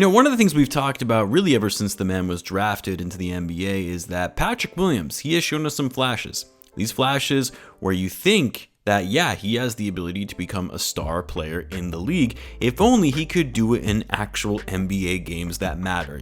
One of the things we've talked about really ever since the man was drafted into the NBA is that Patrick Williams, he has shown us some flashes. These flashes where you think that, yeah, he has the ability to become a star player in the league, if only he could do it in actual NBA games that matter.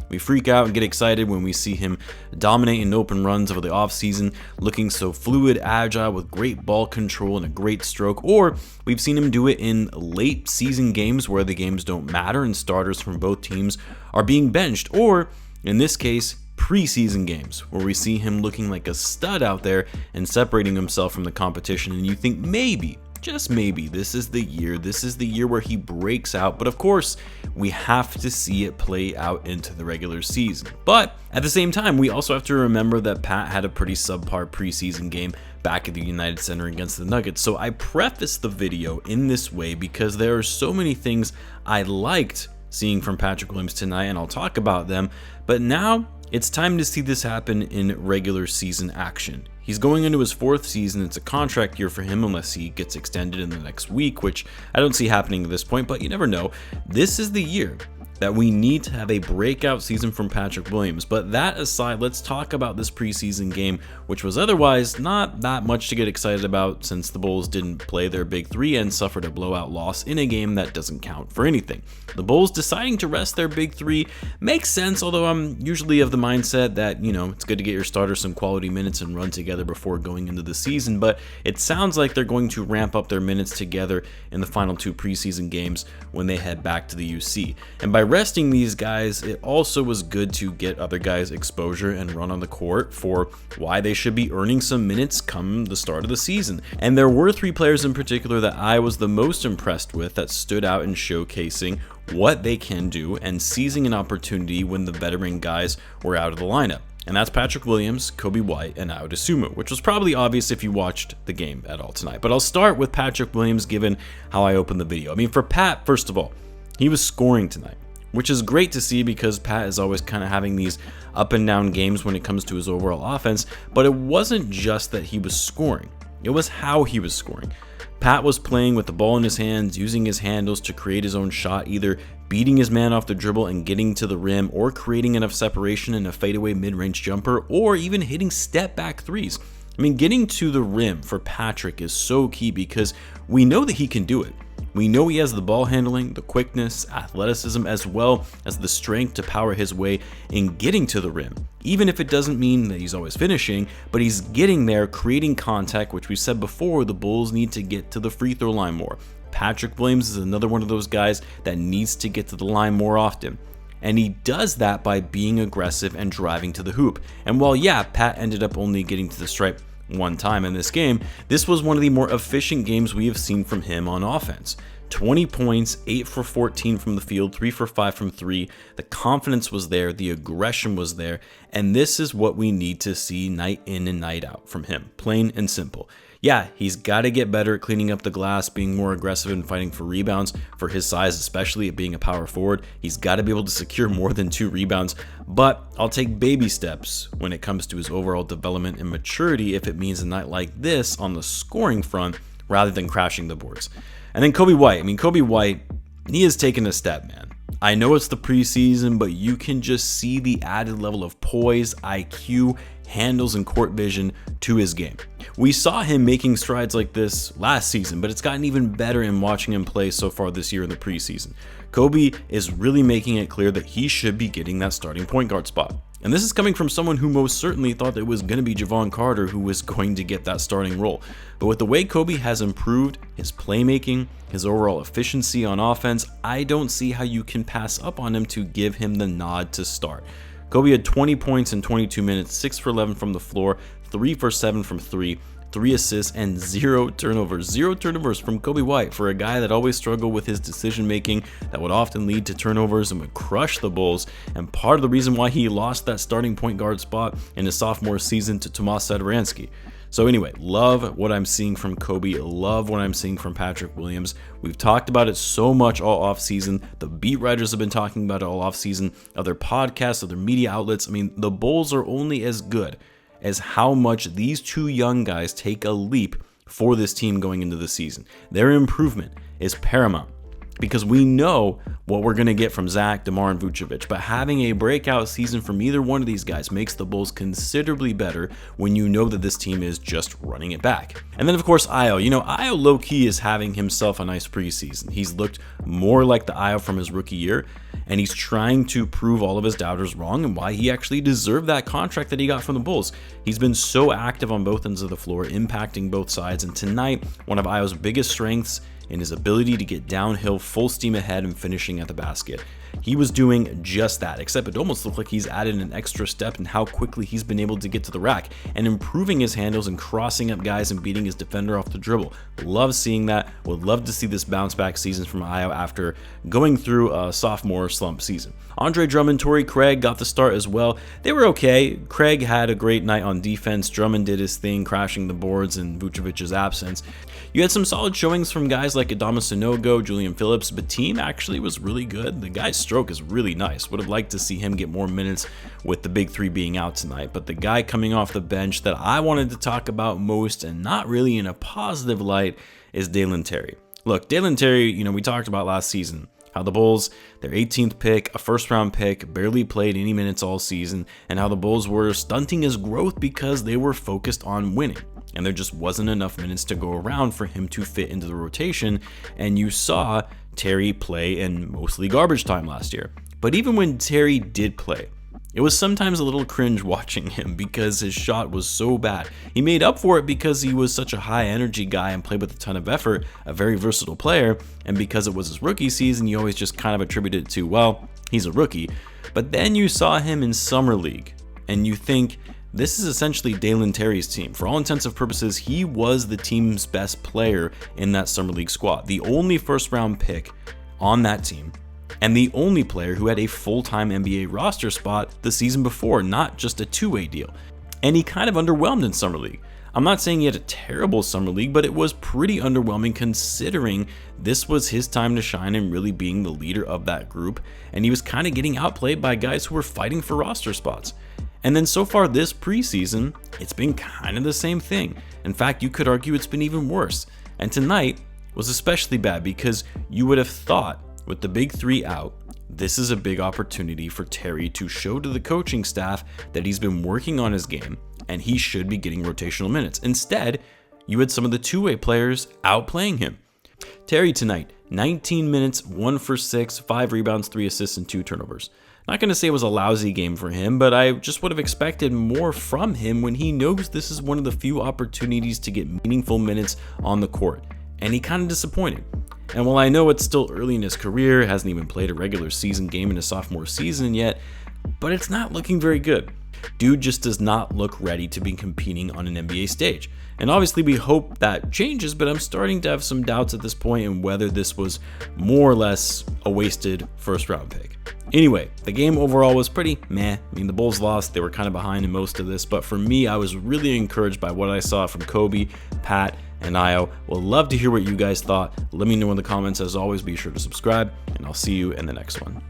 We freak out and get excited when we see him dominate in open runs over the offseason, looking so fluid, agile, with great ball control and a great stroke, or we've seen him do it in late season games where the games don't matter and starters from both teams are being benched, or in this case, preseason games where we see him looking like a stud out there and separating himself from the competition, and you think maybe, just maybe, this is the year where he breaks out. But of course, we have to see it play out into the regular season. But at the same time, we also have to remember that Pat had a pretty subpar preseason game back at the United Center against the Nuggets. So I preface the video in this way because there are so many things I liked seeing from Patrick Williams tonight, and I'll talk about them. But now it's time to see this happen in regular season action. He's going into his 4th season. It's a contract year for him unless he gets extended in the next week, which I don't see happening at this point, but you never know. This is the year that we need to have a breakout season from Patrick Williams. But that aside, let's talk about this preseason game, which was otherwise not that much to get excited about since the Bulls didn't play their big three and suffered a blowout loss in a game that doesn't count for anything. The Bulls deciding to rest their big three makes sense, although I'm usually of the mindset that, it's good to get your starters some quality minutes and run together before going into the season, but it sounds like they're going to ramp up their minutes together in the final 2 preseason games when they head back to the UC. And by resting these guys, it also was good to get other guys exposure and run on the court for why they should be earning some minutes come the start of the season. And there were 3 players in particular that I was the most impressed with that stood out in showcasing what they can do and seizing an opportunity when the veteran guys were out of the lineup. And that's Patrick Williams, Coby White, and Ayo Dosunmu, which was probably obvious if you watched the game at all tonight. But I'll start with Patrick Williams given how I opened the video. For Pat, first of all, he was scoring tonight, which is great to see because Pat is always kind of having these up and down games when it comes to his overall offense. But it wasn't just that he was scoring, it was how he was scoring. Pat was playing with the ball in his hands, using his handles to create his own shot, either beating his man off the dribble and getting to the rim, or creating enough separation in a fadeaway mid-range jumper, or even hitting step-back threes. Getting to the rim for Patrick is so key because we know that he can do it. We know he has the ball handling, the quickness, athleticism, as well as the strength to power his way in getting to the rim. Even if it doesn't mean that he's always finishing, but he's getting there, creating contact, which we said before, the Bulls need to get to the free throw line more. Patrick Williams is another one of those guys that needs to get to the line more often. And he does that by being aggressive and driving to the hoop. And while, Pat ended up only getting to the stripe one time in this game, this was one of the more efficient games we have seen from him on offense. 20 points, 8 for 14 from the field, 3 for 5 from 3. The confidence was there, the aggression was there, and this is what we need to see night in and night out from him, plain and simple. He's got to get better at cleaning up the glass, being more aggressive and fighting for rebounds for his size, especially at being a power forward. He's got to be able to secure more than 2 rebounds, but I'll take baby steps when it comes to his overall development and maturity if it means a night like this on the scoring front rather than crashing the boards. And then Coby White. Coby White, he has taken a step, man. I know it's the preseason, but you can just see the added level of poise, IQ, handles, and court vision to his game. We saw him making strides like this last season, but it's gotten even better in watching him play so far this year in the preseason. Coby is really making it clear that he should be getting that starting point guard spot. And this is coming from someone who most certainly thought it was going to be Javon Carter who was going to get that starting role. But with the way Coby has improved his playmaking, his overall efficiency on offense, I don't see how you can pass up on him to give him the nod to start. Coby had 20 points in 22 minutes, 6 for 11 from the floor, 3 for 7 from 3, 3 assists, and 0 turnovers. 0 turnovers from Coby White for a guy that always struggled with his decision making, that would often lead to turnovers and would crush the Bulls, and part of the reason why he lost that starting point guard spot in his sophomore season to Tomas Satoransky. So anyway, love what I'm seeing from Coby, love what I'm seeing from Patrick Williams. We've talked about it so much all offseason. The beat writers have been talking about it all offseason. Other podcasts, other media outlets. The Bulls are only as good as how much these 2 young guys take a leap for this team going into the season. Their improvement is paramount. because we know what we're going to get from Zach, DeMar, and Vucevic. But having a breakout season from either one of these guys makes the Bulls considerably better when you know that this team is just running it back. And then, of course, Ayo. Ayo low-key is having himself a nice preseason. He's looked more like the Ayo from his rookie year, and he's trying to prove all of his doubters wrong and why he actually deserved that contract that he got from the Bulls. He's been so active on both ends of the floor, impacting both sides, and tonight, one of Ayo's biggest strengths in his ability to get downhill full steam ahead and finishing at the basket. He was doing just that, except it almost looked like he's added an extra step in how quickly he's been able to get to the rack and improving his handles and crossing up guys and beating his defender off the dribble. Love seeing that. Would love to see this bounce back season from Ayo after going through a sophomore slump season. Andre Drummond, Torrey Craig got the start as well. They were okay. Craig had a great night on defense. Drummond did his thing, crashing the boards in Vucevic's absence. You had some solid showings from guys like Adama Sanogo, Julian Phillips, but Team actually was really good. The guy's stroke is really nice. Would have liked to see him get more minutes with the big three being out tonight. But the guy coming off the bench that I wanted to talk about most, and not really in a positive light, is Dalan Terry. Look, Dalan Terry, we talked about last season how the Bulls, their 18th pick, a first-round pick, barely played any minutes all season, and how the Bulls were stunting his growth because they were focused on winning. And there just wasn't enough minutes to go around for him to fit into the rotation, and you saw Terry play in mostly garbage time last year. But even when Terry did play, it was sometimes a little cringe watching him because his shot was so bad. He made up for it because he was such a high energy guy and played with a ton of effort, a very versatile player, and because it was his rookie season, you always just kind of attributed it to, well, he's a rookie. But then you saw him in Summer League, and you think, this is essentially Dalan Terry's team. For all intents and purposes, he was the team's best player in that Summer League squad, the only first-round pick on that team, and the only player who had a full-time NBA roster spot the season before, not just a two-way deal. And he kind of underwhelmed in Summer League. I'm not saying he had a terrible Summer League, but it was pretty underwhelming considering this was his time to shine and really being the leader of that group, and he was kind of getting outplayed by guys who were fighting for roster spots. And then so far this preseason, it's been kind of the same thing. In fact, you could argue it's been even worse. And tonight was especially bad because you would have thought, with the big three out, this is a big opportunity for Terry to show to the coaching staff that he's been working on his game and he should be getting rotational minutes. Instead, you had some of the two-way players outplaying him. Terry tonight, 19 minutes, 1 for 6, 5 rebounds, 3 assists, and 2 turnovers. Not going to say it was a lousy game for him, but I just would have expected more from him when he knows this is one of the few opportunities to get meaningful minutes on the court. And he kind of disappointed. And while I know it's still early in his career, hasn't even played a regular season game in his sophomore season yet, but it's not looking very good. Dude just does not look ready to be competing on an NBA stage. And obviously we hope that changes, but I'm starting to have some doubts at this point in whether this was more or less a wasted first round pick. Anyway, the game overall was pretty meh. I mean, the Bulls lost. They were kind of behind in most of this, but for me, I was really encouraged by what I saw from Coby, Pat, and Ayo. We'll love to hear what you guys thought. Let me know in the comments. As always, be sure to subscribe, and I'll see you in the next one.